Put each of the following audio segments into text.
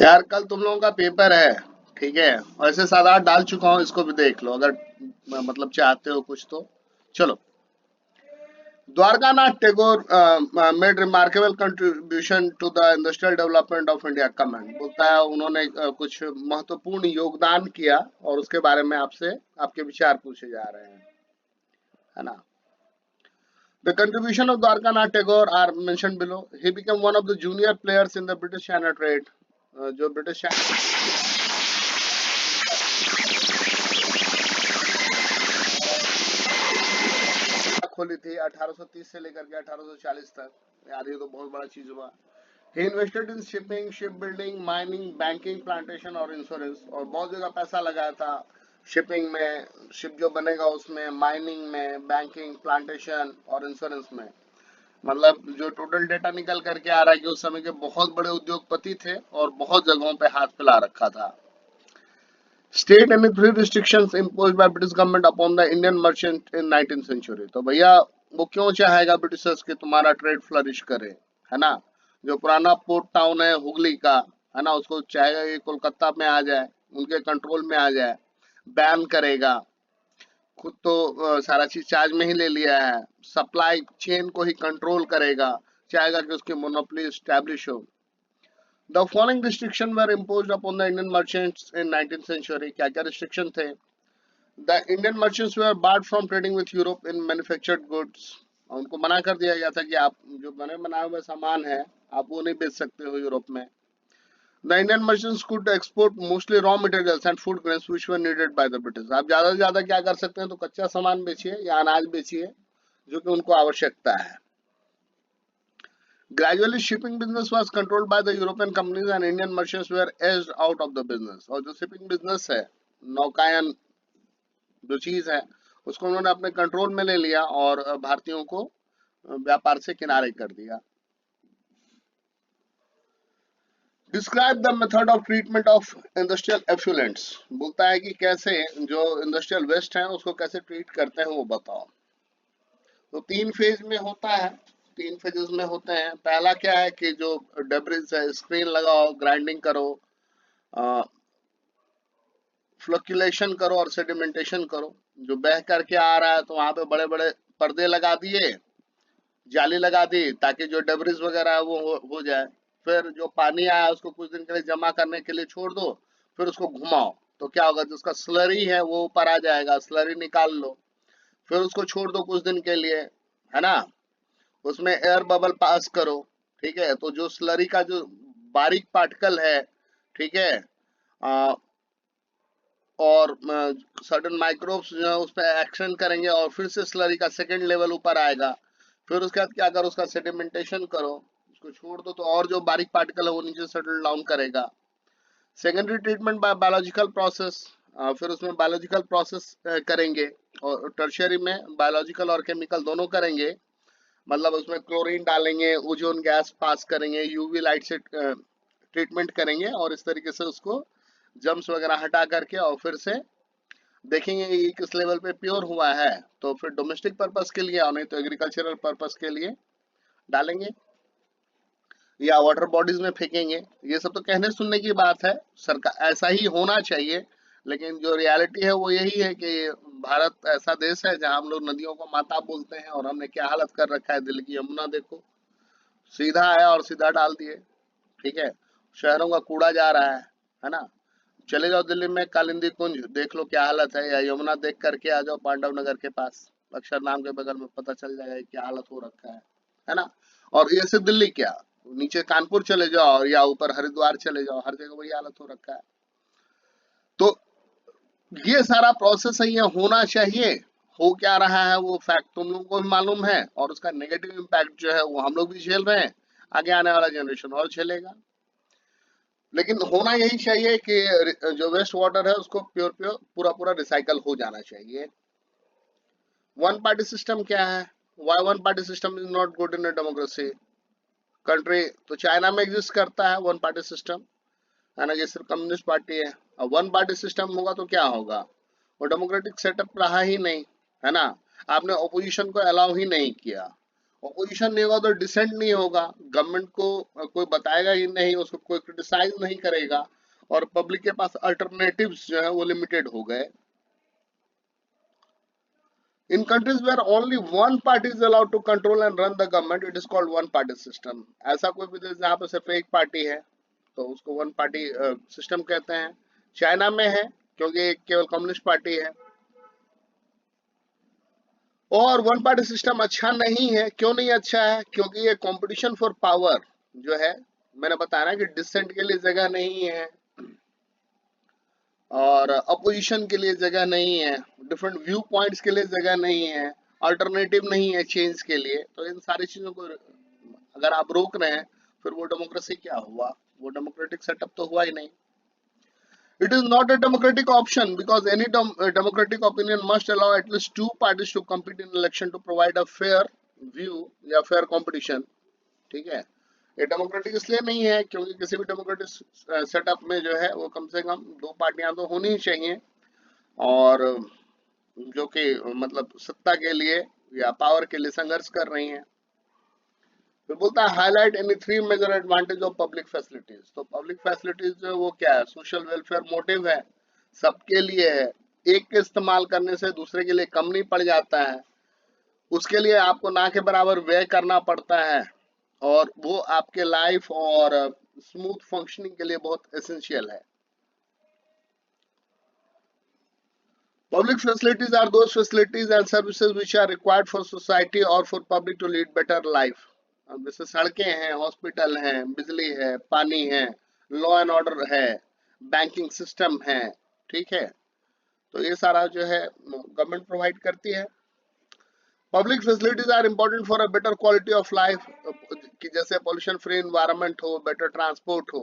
यार कल तुम लोगों का पेपर है, ठीक है। वैसे 7-8 डाल चुका हूँ, इसको भी देख लो अगर मतलब चाहते हो कुछ तो। चलो। Dwarkanath Tagore made remarkable contribution to the industrial development of India. Comment बोलता है उन्होंने कुछ महत्वपूर्ण योगदान किया और उसके बारे में आपसे आपके विचार पूछे जा रहे हैं, है ना। The contribution of Dwarkanath Tagore are mentioned below. He became one of the junior players in the British China trade. जो ब्रिटिश खोली थी 1830 से लेकर के 1840 तक। यार ये तो बहुत बड़ा चीज हुआ। He invested in shipping, shipbuilding, mining, banking, plantation और इंश्योरेंस, और बहुत जगह पैसा लगाया था शिपिंग में, शिप जो बनेगा उसमें, माइनिंग में, बैंकिंग, प्लांटेशन और इंश्योरेंस में। मतलब जो टोटल डेटा निकल करके आ रहा है कि उस समय के बहुत बड़े उद्योगपति थे और बहुत जगहों पे हाथ फैला रखा था। State and free restrictions imposed by British government upon the Indian merchant in 19th century. तो भैया वो क्यों चाहेगा ब्रिटिशर्स कि तुम्हारा ट्रेड फ्लरिश करे, है ना। जो पुराना पोर्ट टाउन है हुगली का, है ना, उसको चाहेगा कि कोलकाता में आ जाए, उनके कंट्रोल में आ जाए, बैन करेगा। खुद तो सारा चीज चार्ज में ही ले लिया है, सप्लाई चेन को ही कंट्रोल करेगा, चाहेगा कि उसकी मोनोपोली स्टैब्लिश हो। The following restriction were imposed upon the Indian merchants in 19th century. क्या क्या रिस्ट्रिक्शन थे? The Indian merchants were barred from trading with Europe in manufactured goods। उनको मना कर दिया गया था कि आप जो बने बनाए हुए सामान है आप वो नहीं बेच सकते हो यूरोप में। The Indian merchants could export mostly raw materials and food grains which were needed by the British। आप ज्यादा से ज्यादा क्या कर सकते हैं, तो कच्चा सामान बेचिए या अनाज बेचिए जो कि उनको आवश्यकता है। Gradually shipping business was controlled by the European companies and Indian merchants were edged out of the business। और जो shipping business है, नौकायन जो चीज है, उसको उन्होंने अपने कंट्रोल में ले लिया और भारतीयों को व्यापार से किनारे कर दिया। Describe the method of treatment of industrial effluents. बोलता है कि कैसे जो इंडस्ट्रियल वेस्ट है उसको कैसे ट्रीट करते हैं वो बताओ। तो 3 फेज में होता है, 3 फेजेस में होते हैं। पहला क्या है कि जो डेब्रिस है, स्क्रीन लगाओ, ग्राइंडिंग करो, फ्लोक्यूलेशन करो और सेडिमेंटेशन करो। जो बह करके आ रहा है तो वहां पे बड़े बड़े पर्दे लगा दिए, जाली लगा दी ताकि जो डबरीज वगैरह है वो हो जाए। फिर जो पानी आया उसको कुछ दिन के लिए जमा करने के लिए छोड़ दो, फिर उसको घुमाओ तो क्या होगा, जिसका स्लरी है वो ऊपर आ जाएगा, स्लरी निकाल लो। फिर उसको छोड़ दो कुछ दिन के लिए, है ना। उसमें एयर बबल पास करो, ठीक है। तो जो स्लरी का जो बारीक पार्टिकल है, ठीक है, आ, और सर्टेन माइक्रोब्स जो है उस पर एक्शन करेंगे और फिर से स्लरी का सेकेंड लेवल ऊपर आएगा। फिर उसके बाद क्या करो, उसका सेडिमेंटेशन करो, उसको छोड़ दो तो और जो बारीक पार्टिकल है वो नीचे सेटल डाउन करेगा। Secondary treatment bye biological process, फिर उसमें बायोलॉजिकल प्रोसेस करेंगे। और टर्शियरी में बायोलॉजिकल और केमिकल दोनों करेंगे। मतलब उसमें क्लोरीन डालेंगे, ओजोन गैस पास करेंगे, यूवी लाइट से ट्रीटमेंट करेंगे और इस तरीके से उसको जम्स वगैरह हटा करके और फिर से देखेंगे कि ये किस लेवल पे प्योर हुआ है। तो फिर डोमेस्टिक पर्पस के लिए और नहीं तो एग्रीकल्चरल पर्पस के लिए डालेंगे या वाटर बॉडीज में फेंकेंगे। ये सब तो कहने सुनने की बात है, सरकार ऐसा ही होना चाहिए। लेकिन जो रियलिटी है वो यही है कि भारत ऐसा देश है जहां हम लोग नदियों को माता बोलते हैं, और हमने क्या हालत कर रखा है। दिल्ली की यमुना देखो, सीधा आया और सीधा डाल दिए, ठीक है। शहरों का कूड़ा जा रहा है ना। चले जाओ दिल्ली में कालिंदी कुंज देख लो क्या हालत है, या यमुना देख करके आ जाओ पांडव नगर के पास, अक्षरधाम के बगल में, पता चल जाएगा कि क्या हालत हो रखा है ना। और ये सिर्फ दिल्ली क्या, नीचे कानपुर चले जाओ या ऊपर हरिद्वार चले जाओ, हर जगह वही हालत हो रखा है। तो ये सारा प्रोसेस है, ये होना चाहिए। हो क्या रहा है वो फैक्ट तुम लोगों को भी मालूम है, और उसका नेगेटिव इम्पैक्ट जो है वो हम लोग भी झेल रहे हैं, आगे आने वाला जनरेशन और झेलेगा। लेकिन होना यही चाहिए कि जो वेस्ट वाटर है उसको प्योर प्योर पूरा पूरा रिसाइकल हो जाना चाहिए। वन पार्टी सिस्टम क्या है? Why one party system is not good in a democracy country? तो चाइना में एग्जिस्ट करता है वन पार्टी सिस्टम, है ना, ये सिर्फ कम्युनिस्ट पार्टी है। अब वन पार्टी सिस्टम होगा तो क्या होगा, वो डेमोक्रेटिक सेटअप रहा ही नहीं, है ना। आपने ओपोजिशन को अलाउ ही नहीं किया, ऑपोजिशन नहीं होगा तो डिसेंट नहीं होगा, गवर्नमेंट को कोई बताएगा ही नहीं, उसको कोई क्रिटिसाइज नहीं करेगा, और पब्लिक के पास अल्टरनेटिव्स जो है वो लिमिटेड हो गए। In countries where only one party is allowed to control and run the government, it is called one party system. ऐसा कोई भी देश जहाँ पे सिर्फ एक पार्टी है तो उसको वन पार्टी सिस्टम कहते हैं। चाइना में है क्योंकि एक केवल कम्युनिस्ट पार्टी है। और वन पार्टी सिस्टम अच्छा नहीं है, क्यों नहीं अच्छा है? क्योंकि ये कंपटीशन फॉर पावर जो है, मैंने बताया ना कि डिसेंट के लिए जगह नहीं है और अपोजिशन के लिए जगह नहीं है, डिफरेंट व्यू पॉइंट्स के लिए जगह नहीं है, अल्टरनेटिव नहीं है चेंज के लिए। तो इन सारी चीजों को अगर आप रोक रहे हैं, फिर वो डेमोक्रेसी क्या हुआ? वो डेमोक्रेटिक सेटअप तो हुआ ही नहीं। It is not a democratic option because any democratic opinion must allow at least two parties to compete in election to provide a fair view या fair competition। ठीक है, ये डेमोक्रेटिक इसलिए नहीं है क्योंकि किसी भी डेमोक्रेटिक सेटअप में जो है वो कम से कम दो पार्टियां तो होनी ही चाहिए, और जो कि मतलब सत्ता के लिए या पावर के लिए संघर्ष कर रही हैं। फिर बोलता है highlight any three major advantage of public facilities. तो पब्लिक फैसिलिटीज जो है वो क्या है? सोशल वेलफेयर मोटिव है, सबके लिए है, एक के इस्तेमाल करने से दूसरे के लिए कम नहीं पड़ जाता है, उसके लिए आपको ना के बराबर व्यय करना पड़ता है, और वो आपके लाइफ और स्मूथ फंक्शनिंग के लिए बहुत एसेंशियल है। Public facilities are those facilities and services which are required for society or for public to lead better life। अब जैसे सड़कें हैं, हॉस्पिटल हैं, बिजली है, पानी है, लॉ एंड ऑर्डर है, बैंकिंग सिस्टम है, ठीक है, तो ये सारा जो है गवर्नमेंट प्रोवाइड करती है। Public facilities are important for a better quality of life, कि जैसे पोल्यूशन फ्री एनवायरनमेंट हो, बेटर ट्रांसपोर्ट हो,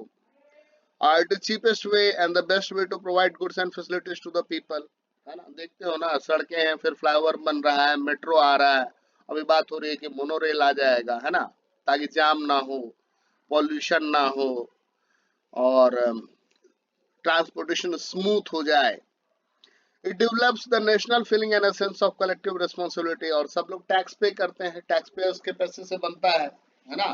it is cheapest way and the best way to provide goods and facilities to the people. है ना, देखते हो ना, सड़कें हैं, फिर फ्लाईओवर बन रहा है, मेट्रो आ रहा है, अभी बात हो रही है कि मोनोरेल आ जाएगा, है ना, ताकि जाम ना हो, पॉल्यूशन ना हो, और ट्रांसपोर्टेशन स्मूथ हो जाए। It develops the national feeling and a sense of collective responsibility. और सब लोग टैक्स पे करते हैं, टैक्स पेयर्स के पैसे से बनता है ना,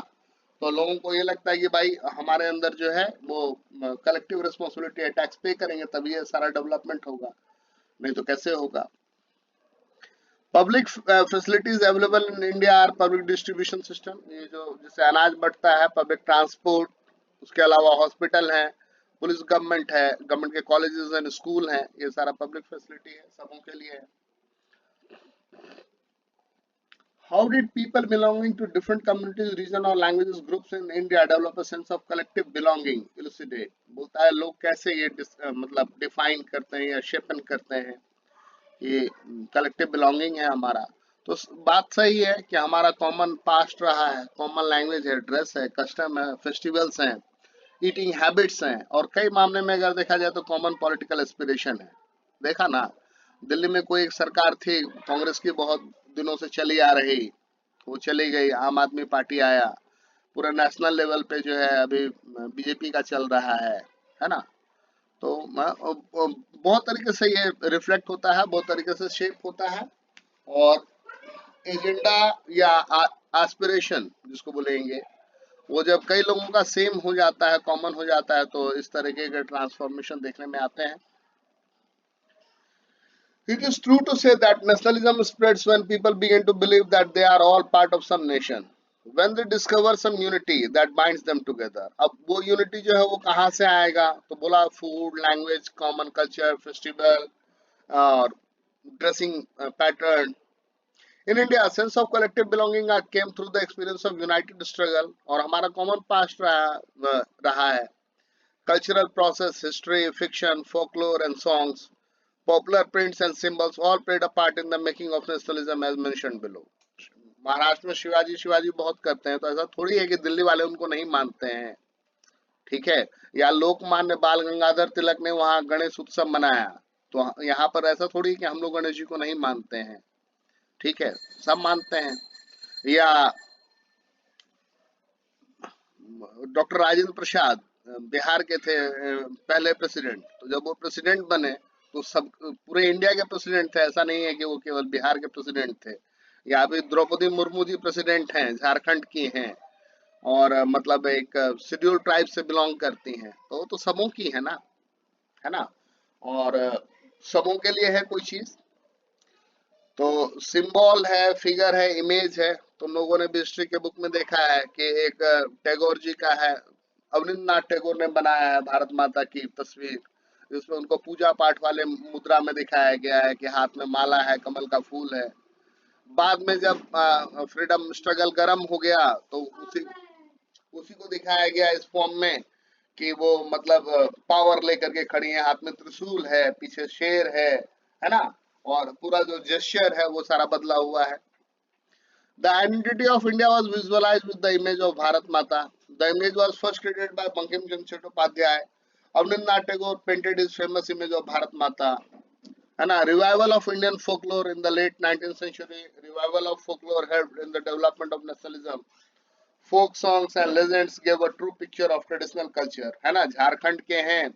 तो लोगों को ये लगता है कि भाई हमारे अंदर जो है वो कलेक्टिव रिस्पॉन्सिबिलिटी है, टैक्स पे करेंगे तभी ये सारा डेवलपमेंट होगा, नहीं तो कैसे होगा। Public facilities available in India are public distribution system, ये जो जिससे अनाज बढ़ता है, पब्लिक ट्रांसपोर्ट, उसके अलावा हॉस्पिटल है, पुलिस गवर्नमेंट है, गवर्नमेंट के कॉलेजेस एंड स्कूल हैं, ये सारा पब्लिक फैसिलिटी है, सबों के लिए है। How did people belonging to different communities, region or languages groups in India develop a sense of collective belonging? Elucidate। बोलता है लोग कैसे ये मतलब डिफाइन करते हैं या शेपन करते हैं ये कलेक्टिव बिलोंगिंग है हमारा। तो बात सही है कि हमारा कॉमन पास्ट रहा है, कॉमन लैंग्वेज है, ड्रेस है, कस्टम है, फेस्टिवल्स हैं, ईटिंग हैबिट्स हैं, और कई मामले में अगर देखा जाए तो कॉमन पॉलिटिकल एस्पिरेशन है। देखा ना, दिल्ली में कोई एक सरकार थी कांग्रेस की, बहुत दिनों से चली आ रही, वो चली गई, आम आदमी पार्टी आया, पूरा नेशनल लेवल पे जो है अभी बीजेपी का चल रहा है ना। तो बहुत तरीके से ये रिफ्लेक्ट होता है, बहुत तरीके से शेप होता है, और एजेंडा या एस्पिरेशन जिसको बोलेंगे, वो जब कई लोगों का सेम हो जाता है, कॉमन हो जाता है, तो इस तरीके के ट्रांसफॉर्मेशन देखने में आते हैं। It is true to say that nationalism spreads when people begin to believe that they are all part of some nation, when they discover some unity that binds them together। अब वो unity जो है वो कहाँ से आएगा? तो बोला food, language, common culture, festival और dressing pattern. In India, a sense of collective belonging came through the experience of united struggle, और हमारा कॉमन पास्ट रहा है। Cultural process, history, fiction, folklore and songs, popular prints and symbols all played a part in the making of nationalism as mentioned below। Maharashtra में शिवाजी शिवाजी बहुत करते हैं, तो ऐसा थोड़ी है कि दिल्ली वाले उनको नहीं मानते हैं, ठीक है, या लोकमान्य बाल गंगाधर तिलक ने वहाँ गणेश उत्सव मनाया, तो यहाँ पर ऐसा थोड़ी कि हम लोग गणेश जी को नहीं मानते हैं, ठीक है, सब मानते हैं। या डॉक्टर राजेंद्र प्रसाद बिहार के थे पहले प्रेसिडेंट, तो जब वो प्रेसिडेंट बने तो सब पूरे इंडिया के प्रेसिडेंट थे, ऐसा नहीं है कि वो केवल बिहार के प्रेसिडेंट थे। यहाँ पे द्रौपदी मुर्मू जी प्रेसिडेंट हैं, झारखंड की हैं, और मतलब एक शेड्यूल ट्राइब से बिलोंग करती हैं, तो वो तो सबों की है ना। और सबों के लिए है कोई चीज, तो सिंबल है, फिगर है, इमेज है। तुम लोगों ने भी हिस्ट्री के बुक में देखा है कि एक टैगोर जी का है, अवनींद्रनाथ टैगोर ने बनाया है भारत माता की तस्वीर, जिसमें उनको पूजा पाठ वाले मुद्रा में दिखाया गया है कि हाथ में माला है, कमल का फूल है। बाद में जब फ्रीडम स्ट्रगल गर्म हो गया, तो उसी उसी को दिखाया गया इस फॉर्म में कि वो मतलब पावर लेकर के खड़ी है, हाथ में त्रिशूल है, पीछे शेर है ना। और पूरा जो जेस्चर है वो सारा बदला हुआ है। The identity of India was visualized with the image of Bharat Mata. The image was first created by Bankim Chandra Chattopadhyay. Rabindranath Tagore painted his famous image of Bharat Mata. And a revival of Indian folklore in the late 19th century, revival of folklore helped in the development of nationalism. Folk songs and legends gave a true picture of traditional culture. है ना, झारखंड के हैं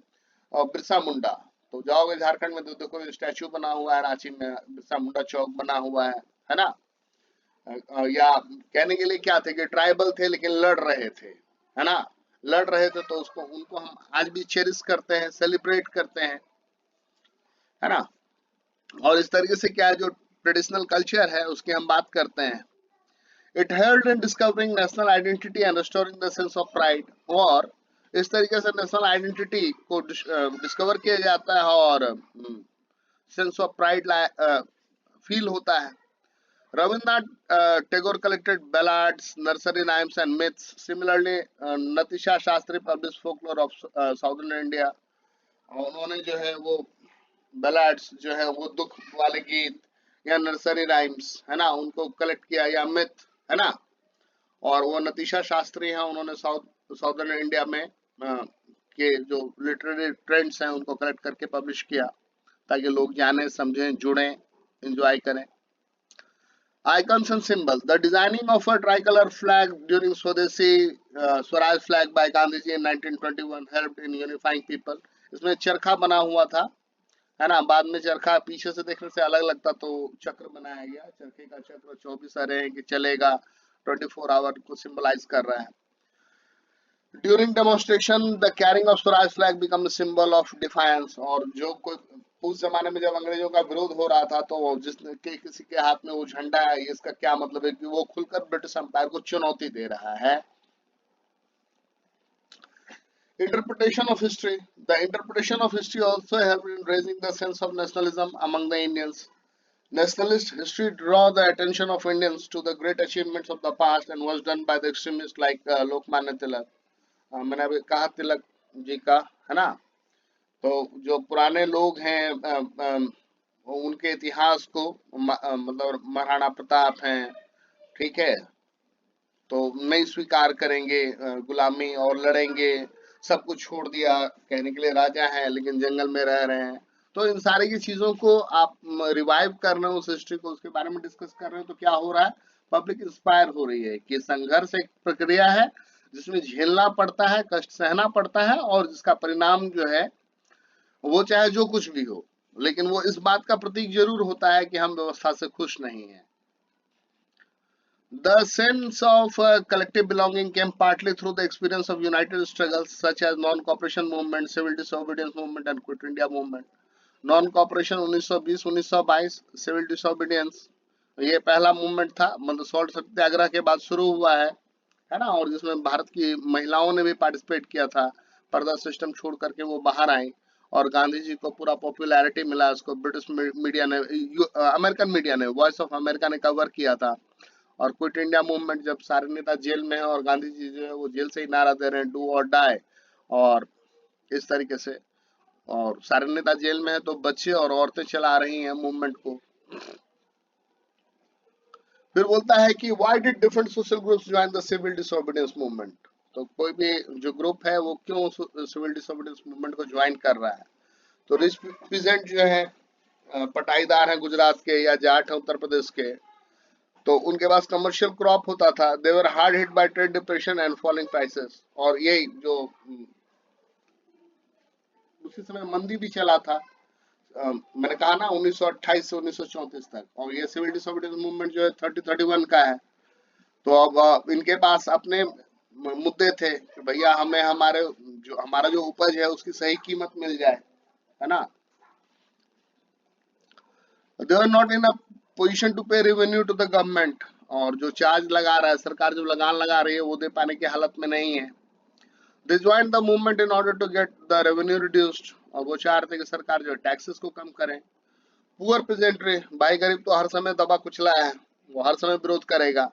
और बिरसा मुंडा, तो जाओगे झारखंड में तो देखो स्टैचू बना हुआ है रांची में, बिरसा मुंडा चौक बना हुआ है ना। या कहने के लिए क्या थे कि ट्राइबल थे लेकिन लड़ रहे थे, है ना। लड़ रहे थे तो उसको उनको हम आज भी चेरिश करते हैं, सेलिब्रेट करते हैं, है ना। और इस तरीके से क्या है, जो ट्रेडिशनल कल्चर है उसकी हम बात करते हैं। It helped in discovering national identity and restoring the sense of pride. और इस तरीके से नेशनल आइडेंटिटी को डिस्कवर किया जाता है और सेंस ऑफ प्राइड फील होता है। Rabindranath Tagore collected ballads, nursery rhymes, and myths. Similarly, Natisha Shastri published folklore of southern India. और उन्होंने जो है वो ballads जो है वो दुख वाले गीत या नर्सरी राइम्स है ना, उनको कलेक्ट किया, या मिथ है ना। और वो नतीशा शास्त्री हैं, उन्होंने साउदर्न इंडिया में के जो लिटरेरी ट्रेंड्स हैं उनको कलेक्ट करके पब्लिश किया, ताकि लोग जाने, समझें, जुड़ें, एंजॉय करें। Icons and symbols. The designing of a tricolor flag during Swadeshi Swaraj flag by Gandhiji in 1921 helped in unifying people. इसमें चरखा बना हुआ था, है ना। बाद में चरखा पीछे से देखने से अलग लगता, तो चक्र बनाया गया। चरखे का चक्र 24 रहे कि चलेगा, 24 आवर को सिंबलाइज कर रहा है। During demonstration the carrying of Swaraj flag become a symbol of defiance. और जो कोई उस जमाने में जब अंग्रेजों का विरोध हो रहा था, तो जिसके किसी के हाथ में वो झंडा है, इसका क्या मतलब है कि वो खुलकर ब्रिटिश एम्पायर को चुनौती दे रहा है। Interpretation of history. The interpretation of history also helped in raising the sense of nationalism among the Indians. Nationalist history draw the attention of Indians to the great achievements of the past and was done by the extremists like Lokmanya Tilak. मैंने अभी कहा तिलक जी का, है ना। तो जो पुराने लोग हैं उनके इतिहास को मतलब महाराणा प्रताप हैं, ठीक है, तो नहीं स्वीकार करेंगे गुलामी और लड़ेंगे, सब कुछ छोड़ दिया, कहने के लिए राजा हैं लेकिन जंगल में रह रहे हैं। तो इन सारी की चीजों को आप रिवाइव कर रहे हो, उस हिस्ट्री को, उसके बारे में डिस्कस कर रहे हो, तो क्या हो रहा है, पब्लिक इंस्पायर हो रही है कि संघर्ष एक प्रक्रिया है जिसमें झेलना पड़ता है, कष्ट सहना पड़ता है, और जिसका परिणाम जो है वो चाहे जो कुछ भी हो, लेकिन वो इस बात का प्रतीक जरूर होता है कि हम व्यवस्था से खुश नहीं हैं। The sense of collective belonging came partly through the experience of united struggles such as non-cooperation movement, civil disobedience movement and Quit India movement. Non-cooperation 1920-1922, civil disobedience ये पहला मूवमेंट था, मतलब सॉल्ट सत्याग्रह के बाद शुरू हुआ है ना। और जिसमें भारत की महिलाओं ने भी पार्टिसिपेट किया था, पर्दा सिस्टम छोड़ करके वो बाहर आई, और गांधी जी को पूरा पॉपुलैरिटी मिला। उसको ब्रिटिश मीडिया ने, अमेरिकन मीडिया ने, वॉइस ऑफ अमेरिका ने कवर किया था। और क्विट इंडिया मूवमेंट, जब सारे नेता जेल में हैं और गांधी जी जो है वो जेल से ही नारा दे रहे हैं, डू और डाई, और इस तरीके से, और सारे नेता जेल में है तो बच्चे और औरतें चला रही हैं मूवमेंट को। फिर बोलता है कि why did different social groups join the civil disobedience movement. तो कोई भी जो ग्रुप है वो क्यों सिविल डिसोबीडियंस मूवमेंट को ज्वाइन कर रहा है। तो रिच पीजेंट जो है, पटाईदार हैं गुजरात के या जाट है उत्तर प्रदेश के, तो उनके पास कमर्शियल क्रॉप होता था। They were hard hit by trade depression and falling prices. और यही जो उसी समय मंदी भी चला था, मैंने कहा ना 1928 से 1934 तक, और ये सिविल डिसोबीडियंस मूवमेंट जो है 30-31 का है। तो अब इनके पास अपने मुद्दे थे कि भैया हमें हमारा जो उपज है उसकी सही कीमत मिल जाए, है ना। They are not in a position to pay revenue to the government, और जो चार्ज लगा रहा है सरकार, जो लगान लगा रही है वो दे पाने की हालत में नहीं है। They join the movement in order to get the revenue reduced, और वो चाह रहे थे कि सरकार जो टैक्सेस को कम करे। पुअर पेजेंट्री, भाई गरीब तो हर समय दबा कुचला है, वो हर समय विरोध करेगा।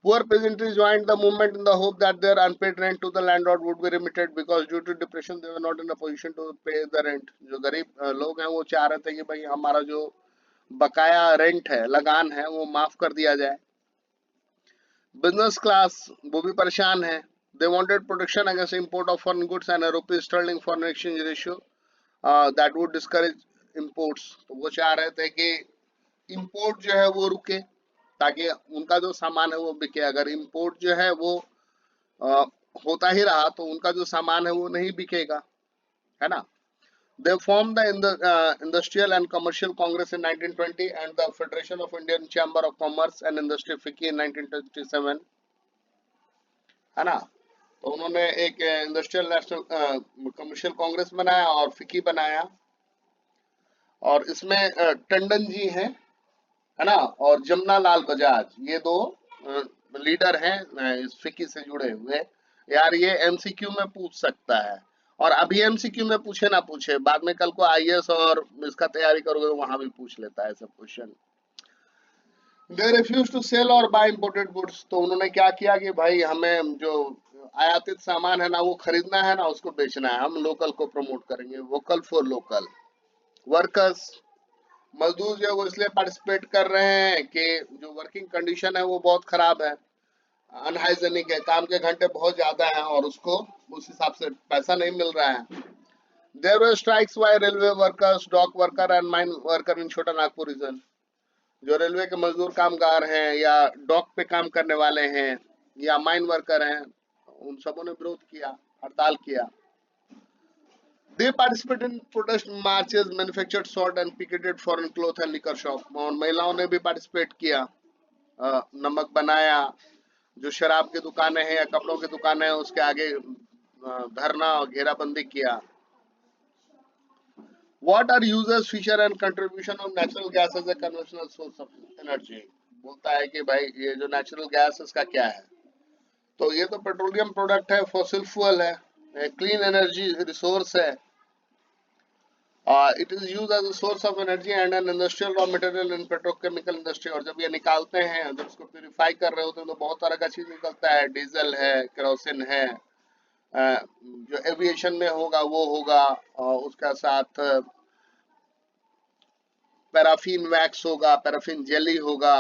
Poor peasantry joined the movement in the hope that their unpaid rent to the landlord would be remitted, because due to depression they were not in a position to pay the rent. जो गरीब लोग हैं वो चाह रहे थे कि भाई हमारा जो बकाया रेंट है, लगान है, वो माफ कर दिया जाए। बिजनेस क्लास वो भी परेशान है। They wanted protection against import of foreign goods and a rupee sterling foreign exchange ratio that would discourage imports. तो वो चाह रहे थे कि इंपोर्ट जो है वो रुके, ताकि उनका जो सामान है वो बिके। अगर इंपोर्ट जो है वो आ, होता ही रहा तो उनका जो सामान है वो नहीं बिकेगा, है ना। They formed the Industrial and Commercial Congress in 1920 and the Federation of Indian Chamber of Commerce and Industry FICCI in 1927, है ना। तो उन्होंने एक इंडस्ट्रियल नेशनल कमर्शियल कांग्रेस बनाया और फिक्की बनाया, और इसमें टंडन जी हैं, है ना, और जमुना लाल बजाज, ये दो लीडर हैं इस फिक्की से जुड़े हुए। यार ये एमसीक्यू में पूछ सकता है, और अभी एमसीक्यू में पूछे ना पूछे, बाद में कल को आईएएस और इसका तैयारी करोगे तो वहां भी पूछ लेता है सब question. They refuse to sell और बाय इंपोर्टेड गुड्स, तो उन्होंने क्या किया कि भाई हमें जो आयातित सामान है ना वो खरीदना है ना उसको बेचना है, हम लोकल को प्रमोट करेंगे, वोकल फॉर लोकल। वर्कर्स, मजदूर जो है वो इसलिए पार्टिसिपेट कर रहे हैं कि जो वर्किंग कंडीशन है वो बहुत खराब है, अनहाइजेनिक है, काम के घंटे बहुत ज्यादा हैं और उसको उस हिसाब से पैसा नहीं मिल रहा है। There were strikes by railway workers, dock worker and mine worker in Chota Nagpur reason. जो रेलवे के मजदूर कामगार हैं या डॉक पे काम करने वाले हैं या माइन वर्कर हैं, उन सबों ने विरोध किया, हड़ताल किया। They participated in protest marches, manufactured salt and picketed foreign cloth and liquor shop, और महिलाओं ने भी पार्टिसिपेट किया, नमक बनाया, जो शराब की दुकानें हैं या कपड़ों की दुकानें हैं उसके आगे धरना और घेराबंदी किया। What are users, feature and contribution of natural gas as a conventional source of energy? बोलता है कि भाई ये जो नेचुरल गैस इसका क्या है, तो ये तो पेट्रोलियम प्रोडक्ट है, फॉसिल फ्यूल है, क्लीन एनर्जी रिसोर्स है। It is used as a source of energy and an industrial raw material in petrochemical industry, और जब ये निकालते हैं, जब इसको प्यूरिफाई कर रहे होते हैं तो बहुत तरह का चीज निकलता है, डीजल है, केरोसिन है, जो एविएशन में होगा वो होगा, और उसका साथ पैराफिन वैक्स होगा, पैराफिन जेली होगा,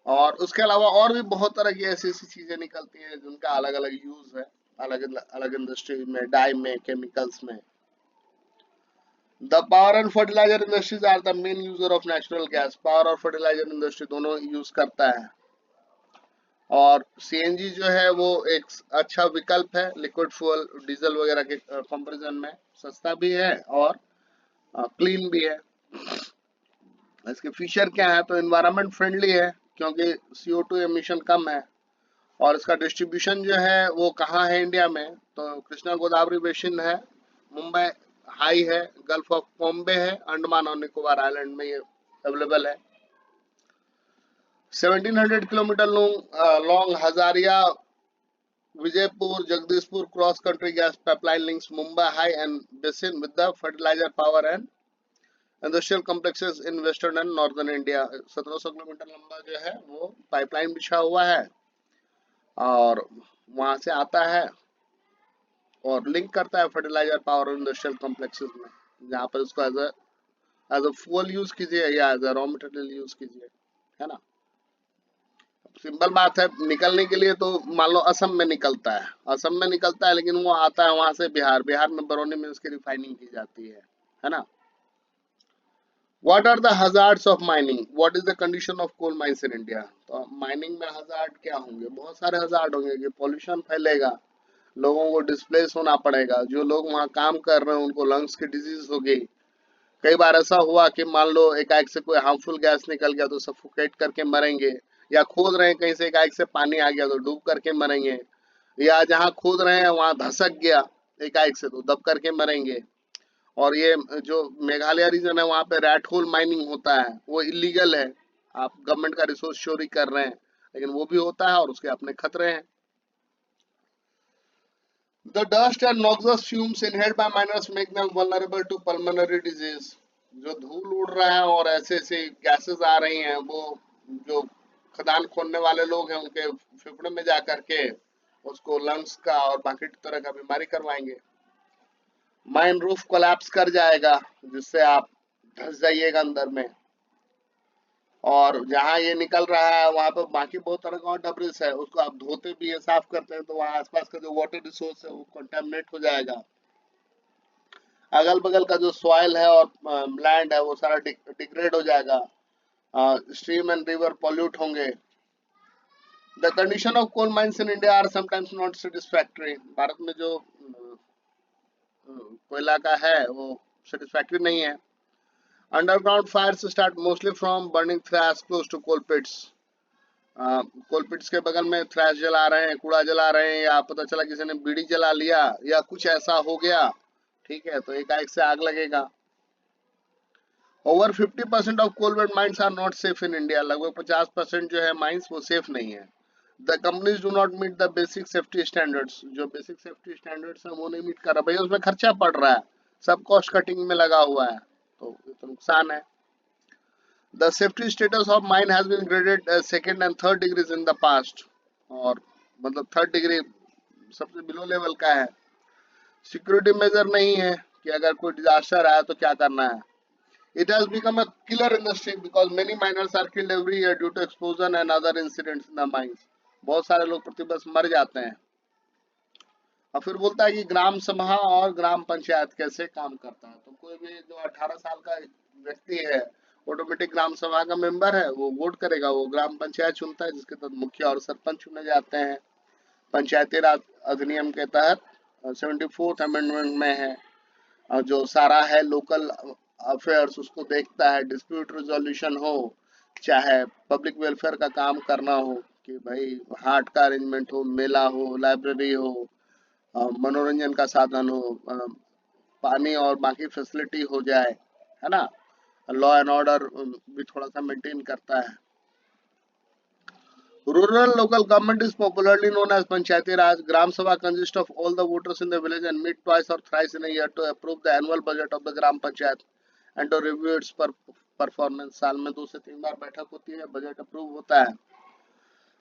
और उसके अलावा और भी बहुत तरह की ऐसी ऐसी चीजें निकलती हैं जिनका अलग अलग यूज है, अलग अलग इंडस्ट्री में, डाई में, केमिकल्स में। The power and fertilizer industries are the main user of natural gas. Power और fertilizer industry दोनों यूज करता है, और सीएनजी जो है वो एक अच्छा विकल्प है लिक्विड फ्यूल डीजल वगैरह के कंपैरिजन में, सस्ता भी है और क्लीन भी है। इसके फीचर क्या है, तो एनवायरनमेंट फ्रेंडली है क्योंकि CO2 एमिशन कम है, और इसका डिस्ट्रीब्यूशन जो है वो कहाँ है इंडिया में, तो कृष्णा गोदावरी बेसिन है, मुंबई हाई है, गल्फ ऑफ बॉम्बे है, अंडमान और निकोबार आइलैंड में ये अवेलेबल है। 1700 kilometre long Hazira Vijaipur Jagdishpur cross country gas pipeline links Mumbai high and Bassein with the fertiliser power and industrial complexes in western and northern India. 1700 kilometre लंबा जो है वो पाइपलाइन बिछा हुआ है और वहां से आता है और लिंक करता है फर्टिलाइजर पावर इंडस्ट्रियल कॉम्प्लेक्सेस में, जहाँ पर उसको एज अ फ्यूल यूज कीजिए या as a raw material use कीजिए, है ना। सिंपल बात है, निकलने के लिए तो मान लो असम में निकलता है, असम में निकलता है, लेकिन वो आता है वहां से बिहार, बिहार में बरौनी में उसकी रिफाइनिंग की जाती है ना। What are the hazards of mining? What is the condition of coal mines in India? तो माइनिंग में हजार्ड क्या होंगे, बहुत सारे हजार्ड होंगे कि पॉल्यूशन फैलेगा, लोगों को डिस्प्लेस होना पड़ेगा, जो लोग वहाँ काम कर रहे हैं उनको लंग्स की डिजीज होगी, कई बार ऐसा हुआ कि मान लो एकाएक से कोई हार्मफुल गैस निकल गया तो सफोकेट करके मरेंगे, या खोद रहे हैं कहीं से एकाएक से पानी आ गया तो डूब करके मरेंगे, या जहाँ खोद रहे हैं वहां धसक गया एकाएक से तो दब करके मरेंगे। और ये जो मेघालय रीजन है वहां पे रैट होल माइनिंग होता है, वो इलीगल है, आप गवर्नमेंट का रिसोर्स चोरी कर रहे हैं, लेकिन वो भी होता है और उसके अपने खतरे हैं। The dust and noxious fumes inhaled by miners make them vulnerable to pulmonary disease. जो धूल उड़ रहा है और ऐसे ऐसे गैसेस आ रही हैं, वो जो खदान खोदने वाले लोग हैं उनके फेफड़े में जा करके उसको लंग्स का और बाकी तरह का बीमारी करवाएंगे। माइन रूफ कोलैप्स कर जाएगा जिससे आप धंस जाइएगा अंदर में, और जहाँ ये निकल रहा है वहां पर बाकी बहुत तरह का डबरिस है, उसको आप धोते भी है, साफ करते हैं, तो वहाँ आसपास का जो वाटर रिसोर्स है वो कंटेमिनेट हो जाएगा। अगल बगल का जो सॉइल है और लैंड है वो सारा डिग्रेड हो जाएगा, स्ट्रीम एंड रिवर पॉल्यूट होंगे। The condition of coal mines in India are sometimes not satisfactory. Bharat में जो कोयला का है वो सेटिस्फैक्टरी नहीं है। Underground fires start mostly from burning trash close to coal pits. Coal pits के बगल में थ्रैश जला रहे हैं, कूड़ा जला रहे हैं, या पता चला किसी ने बीड़ी जला लिया या कुछ ऐसा हो गया, ठीक है, तो एकाएक से आग लगेगा। Over 50% of coal bed mines are not safe in India. लगभग 50% जो है माइंस वो सेफ नहीं है। The companies do not meet the basic safety standards. जो बेसिक सेफ्टी स्टैंडर्ड्स है वो नहीं मीट कर रहा, भैया उसमें खर्चा पड़ रहा है, सब कॉस्ट कटिंग में लगा हुआ है, तो ये तो नुकसान है। The safety status of mine has been graded as second and third degrees in the past, और मतलब थर्ड डिग्री सबसे बिलो लेवल का है। सिक्योरिटी मेजर नहीं है कि अगर कोई डिजास्टर आया तो क्या करना है। It has become a killer industry because many miners are killed every year due to explosion and other incidents in the mines. बहुत सारे लोग प्रतिवर्ष मर जाते हैं। और फिर बोलता है कि ग्राम सभा और ग्राम पंचायत कैसे काम करता है, तो कोई भी जो 18 साल का व्यक्ति है ऑटोमेटिक ग्राम सभा का मेंबर है, वो वोट करेगा, वो ग्राम पंचायत चुनता है जिसके तहत मुखिया और सरपंच चुने जाते हैं। पंचायती राज अधिनियम के तहत 74th अमेंडमेंट में है, और जो सारा है लोकल अफेयर्स उसको देखता है, डिस्प्यूट रिजोल्यूशन हो, चाहे पब्लिक वेलफेयर का काम करना हो कि भाई हाट का अरेंजमेंट हो, मेला हो, लाइब्रेरी हो, मनोरंजन का साधन हो, पानी और बाकी फैसिलिटी हो जाए, है ना, लॉ एंड ऑर्डर भी थोड़ा सा मेंटेन करता है। Rural local government is popularly known as Panchayati Raj. Gram Sabha consists of all the voters in the village and meet twice or thrice in a year to approve the annual budget of the Gram Panchayat and to review its performance. साल में 2 से 3 बार बैठक होती है, budget approve होता है।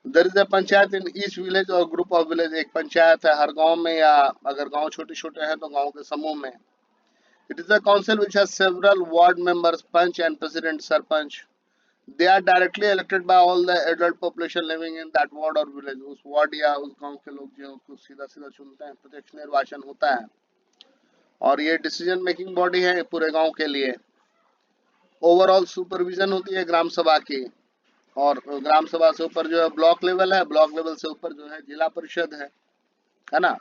There is a panchayat in each village or group of village. एक पंचायत है हर गांव में, या अगर गांव छोटे छोटे हैं तो गांव के समूह में। It is a council which has several ward members, panch and president, sarpanch. They are directly elected by all the adult population living in that ward or village. उस वार्ड या उस गांव के लोग जो उसको सीधा सीधा चुनते हैं, प्रत्यक्ष निर्वाचन होता है, और ये डिसीजन मेकिंग बॉडी है पूरे गांव के लिए। ओवरऑल सुपरविजन होती है ग्राम सभा की, और ग्राम सभा से ऊपर जो है ब्लॉक लेवल है, ब्लॉक लेवल से ऊपर जो है जिला परिषद है ना।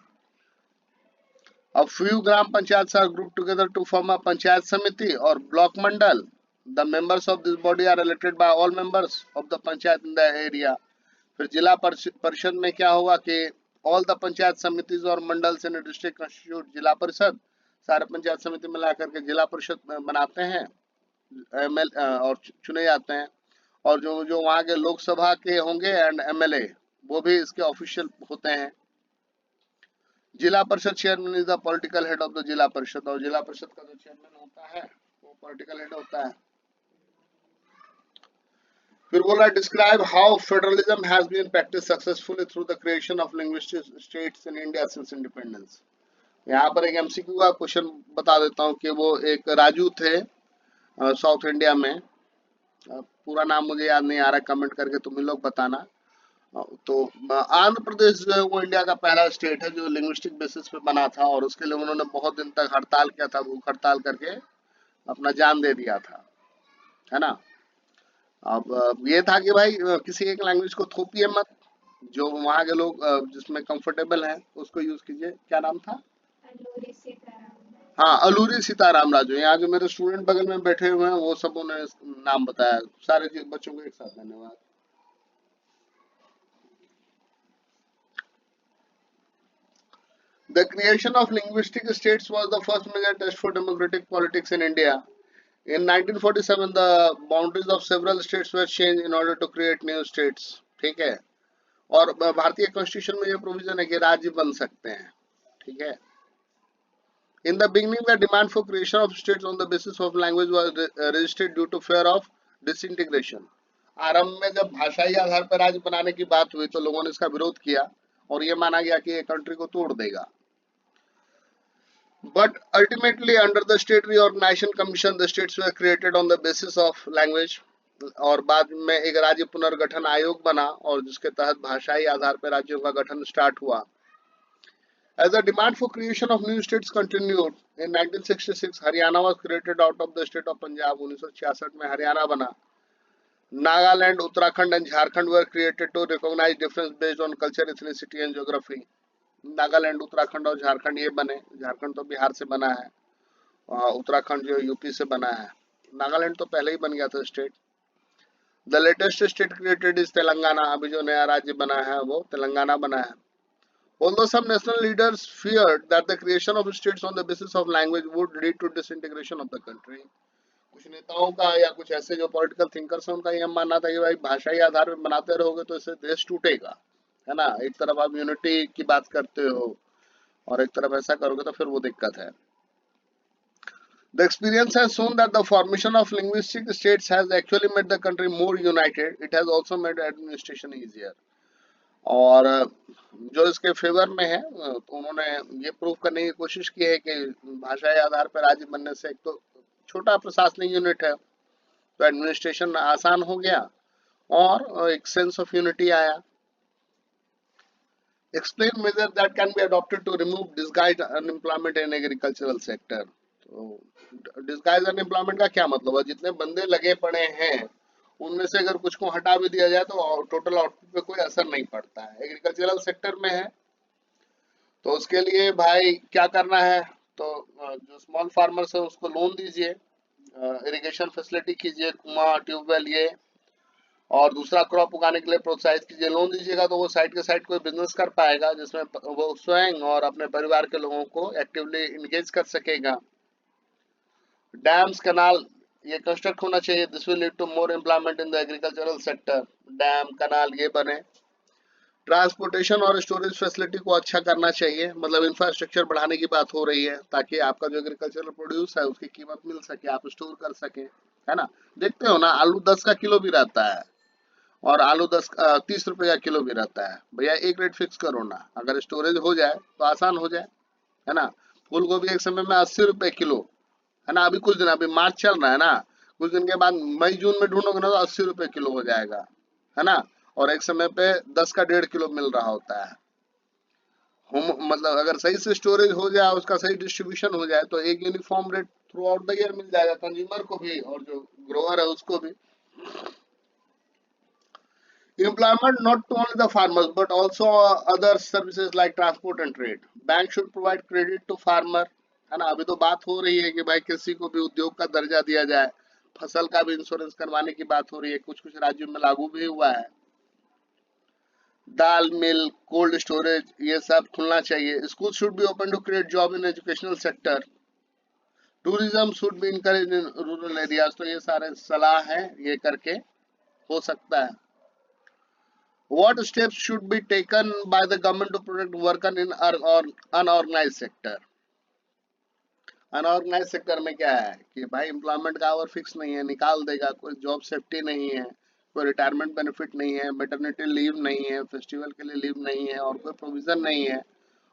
अब few gram panchayat are group together to form a panchayat samiti और block mandal. The members of this body are elected by all members of the panchayat in the area. फिर जिला परिषद में क्या होगा कि all the पंचायत समितिज और मंडल्स इन डिस्ट्रिक्ट कंस्टिट्यूट जिला परिषद, सारे पंचायत समिति मिला करके जिला परिषद बनाते हैं, और चुने जाते हैं, और जो जो वहाँ के लोकसभा के होंगे एंड एमएलए वो भी इसके ऑफिशियल होते हैं। जिला परिषद chairman is the political head of the जिला परिषद, और जिला परिषद का जो चेयरमैन होता है वो पॉलिटिकल हेड होता है। फिर बोला describe how federalism has been practice successfully through the creation of linguistic states in India since independence. यहाँ पर एक एमसीक्यू का क्वेश्चन बता देता हूँ कि वो एक राजू थे साउथ इंडिया में, पूरा नाम मुझे याद नहीं आ रहा, कमेंट करके तुम लोग बताना। तो आंध्र प्रदेश जो है वो इंडिया का पहला स्टेट है जो लिंग्विस्टिक बेसिस पे बना था, और उसके लिए उन्होंने बहुत दिन तक हड़ताल किया था, भूख हड़ताल करके अपना जान दे दिया था, है ना। अब ये था कि भाई किसी एक लैंग्वेज को थोपिए मत, जो वहाँ के लोग जिसमें कंफर्टेबल हैं उसको यूज कीजिए। क्या नाम था? हाँ, अलूरी सीताराम राजू, यहाँ जो मेरे स्टूडेंट बगल में बैठे हुए हैं वो सब उन्हें नाम बताया, सारे बच्चों को एक साथ धन्यवाद। The creation of linguistic states was the first major test for democratic politics in India. In 1947, the boundaries of several states were changed in order to create new states. ठीक है। और भारतीय कॉन्स्टिट्यूशन में ये प्रोविजन है कि राज्य बन सकते हैं। ठीक है। In the beginning, the demand for creation of states on the basis of language was registered due to fear of disintegration. आरंभ में जब भाषाई आधार पर राज्य बनाने की बात हुई तो लोगों ने इसका विरोध किया और ये माना गया कि ये कंट्री को तोड़ देगा। But ultimately, under the State Reorganization Commission, the states were created on the basis of language. और बाद में एक राज्य पुनर्गठन आयोग बना और जिसके तहत भाषाई आधार पर राज्यों का गठन स्टार्ट हुआ। As the demand for creation of new states continued, in 1966 Haryana was created out of the state of Punjab. 1966 में हरियाणा बना। Nagaland, Uttarakhand and Jharkhand were created to recognize difference based on culture, ethnicity and geography. Nagaland, Uttarakhand और झारखंड ये बने। झारखंड तो बिहार से बना है, उत्तराखंड जो यूपी से बना है। नागालैंड तो पहले ही बन गया था state. The latest state created is Telangana. अभी जो नया राज्य बना है वो तेलंगाना बना है। Although some national leaders feared that the creation of states on the basis of language would lead to disintegration of the country, कुछ नेताओं का या कुछ ऐसे जो पॉलिटिकल थिंकर्स हैं उनका यह मानना था कि भाई भाषाई आधार पर बनाते रहोगे तो इससे देश टूटेगा, है ना। एक तरफ आप यूनिटी की बात करते हो और एक तरफ ऐसा करोगे तो फिर वो दिक्कत है। The experience has shown that the formation of linguistic states has actually made the country more united. It has also made administration easier. और जो इसके फेवर में है तो उन्होंने ये प्रूव करने की कोशिश की है कि भाषाई आधार पर राज्य बनने से एक तो छोटा प्रशासनिक यूनिट है तो एडमिनिस्ट्रेशन आसान हो गया और एक सेंस ऑफ यूनिटी आया। Explain measures that can be adopted to remove disguised unemployment in agricultural sector. तो डिस्गाइज अनएम्प्लॉयमेंट का क्या मतलब है? जितने बंदे लगे पड़े हैं उनमें से अगर कुछ को हटा भी दिया जाए तो टोटल आउटपुट पे कोई असर नहीं पड़ता है। एग्रीकल्चरल सेक्टर में है तो उसके लिए भाई क्या करना है, तो जो स्मॉल फार्मर्स है उसको लोन दीजिए, इरिगेशन फैसिलिटी कीजिए, कुआं ट्यूबवेल ये, और दूसरा क्रॉप उगाने के लिए प्रोत्साहित कीजिए। लोन दीजिएगा तो वो साइड के साइड कोई बिजनेस कर पाएगा जिसमें वो स्वयं और अपने परिवार के लोगों को एक्टिवली इंगेज कर सकेगा। डैम्स कनाल ये कंस्ट्रक्ट होना चाहिए। This will lead to more employment in the agricultural sector. Dam canal ये बने। ट्रांसपोर्टेशन और स्टोरेज फैसिलिटी को अच्छा करना चाहिए, मतलब इंफ्रास्ट्रक्चर बढ़ाने की बात हो रही है ताकि आपका जो एग्रीकल्चरल प्रोड्यूस है उसकी कीमत मिल सके, आप स्टोर कर सके, है ना। देखते हो ना, आलू 10 का किलो भी रहता है और आलू 30 रुपए का किलो भी रहता है। भैया एक रेट फिक्स करो ना, अगर स्टोरेज हो जाए तो आसान हो जाए, है ना। फूल गोभी एक समय में 80 रुपए किलो, है ना। अभी कुछ दिन, अभी मार्च चल रहा है ना, कुछ दिन के बाद मई जून में ढूंढोगे ना तो 80 रुपए किलो हो जाएगा, है ना। और एक समय पे 10 का 1.5 किलो मिल रहा होता है। हम मतलब अगर सही से स्टोरेज हो जाए, उसका सही डिस्ट्रीब्यूशन हो जाए तो एक uniform rate throughout the year मिल जाएगा कंज्यूमर को भी और जो ग्रोअर है उसको भी। Employment not only the farmers but also other services like transport and trade. Bank should provide credit to farmer, है ना। अभी तो बात हो रही है कि भाई कृषि को भी उद्योग का दर्जा दिया जाए, फसल का भी इंश्योरेंस करवाने की बात हो रही है, कुछ कुछ राज्यों में लागू भी हुआ है। दाल मिल, कोल्ड स्टोरेज ये सब खुलना चाहिए। School should be open to create job in educational sector. Tourism should be encourage in rural areas. तो ये सारे सलाह है, ये करके हो सकता है। What steps should be taken by the government to protect workers in unorganized sector? Unorganise sector में क्या है कि भाई एम्प्लॉयमेंट का आवर फिक्स नहीं है, निकाल देगा, कोई जॉब सेफ्टी नहीं है, कोई रिटायरमेंट बेनिफिट नहीं है, मैटरनिटी लीव नहीं है, फेस्टिवल के लिए लीव नहीं है और कोई प्रोविजन नहीं है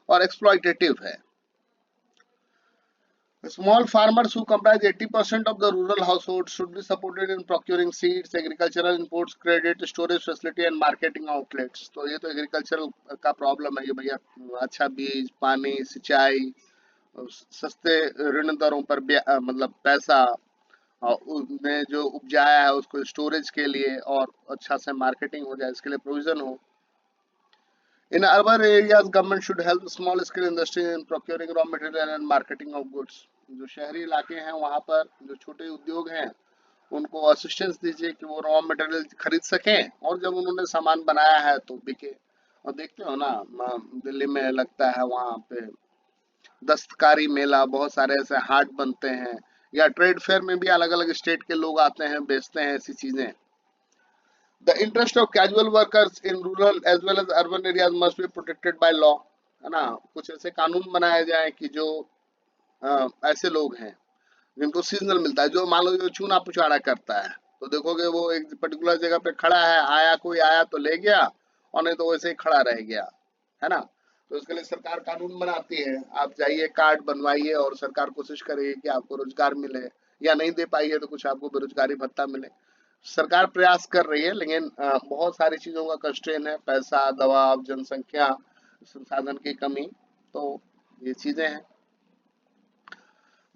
और एक्सप्लॉइटेटिव है। Small farmers who comprise 80% of the rural households should be supported in procuring seeds, agricultural inputs, credit, storage facility and marketing outlets. तो ये तो एग्रीकल्चरल का प्रॉब्लम है कि भैया अच्छा बीज, पानी, सिंचाई, सस्ते ऋण दरों पर मतलब पैसा और उसने जो उपजाया है उसको स्टोरेज के लिए और अच्छा से मार्केटिंग हो जाए इसके लिए प्रोविजन हो। In urban areas, government should help small scale industry in procuring raw material and marketing of goods. जो शहरी इलाके हैं वहां पर जो छोटे उद्योग हैं उनको असिस्टेंस दीजिए कि वो रॉ मटेरियल खरीद सकें और जब उन्होंने सामान बनाया है तो बिके। और देखते हो ना, दिल्ली में लगता है वहां पे दस्तकारी मेला, बहुत सारे ऐसे हाट बनते हैं, या ट्रेड फेयर में भी अलग अलग स्टेट के लोग आते हैं, बेचते हैं ऐसी चीजें। The interest of casual workers in rural as well as urban areas must be protected by law, है ना। कुछ ऐसे कानून बनाए जाए कि जो ऐसे लोग हैं जिनको सीजनल मिलता है, जो मान लो जो चूना पुचाड़ा करता है, तो देखोगे वो एक पर्टिकुलर जगह पे खड़ा है, आया कोई आया तो ले गया, और नहीं तो वैसे ही खड़ा रह गया, है ना। तो इसके लिए सरकार कानून बनाती है, आप जाइए कार्ड बनवाइए और सरकार कोशिश करेगी कि आपको रोजगार मिले, या नहीं दे पाई है तो कुछ आपको बेरोजगारी भत्ता मिले। सरकार प्रयास कर रही है, लेकिन बहुत सारी चीजों का कंस्ट्रेन है, पैसा, दबाव, जनसंख्या, संसाधन की कमी, तो ये चीजें हैं।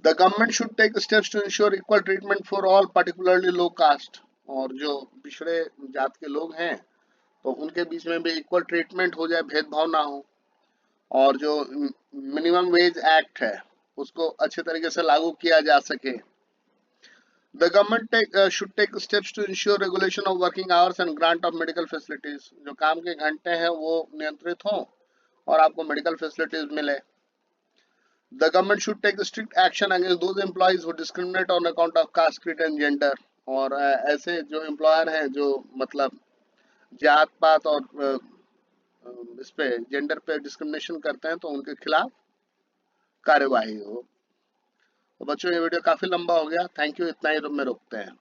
The government should take steps to ensure equal treatment for all, particularly low caste, और जो पिछड़े जात के लोग हैं तो उनके बीच में भी इक्वल ट्रीटमेंट हो जाए, भेदभाव ना हो। और जो मिनिमम वेज एक्ट है उसको अच्छे तरीके से लागू किया जा सके। The government should take steps to ensure regulation of working hours and grant of medical facilities, जो काम के घंटे हैं वो नियंत्रित हों और आपको मेडिकल फैसिलिटीज मिले। The government should take strict action against those employees who discriminate on account of caste, creed and gender, और ऐसे जो एम्प्लॉयर हैं जो मतलब जात पात और इस पे जेंडर पे डिस्क्रिमिनेशन करते हैं तो उनके खिलाफ कार्यवाही हो। तो बच्चों ये वीडियो काफी लंबा हो गया, थैंक यू, इतना ही में रोकते हैं।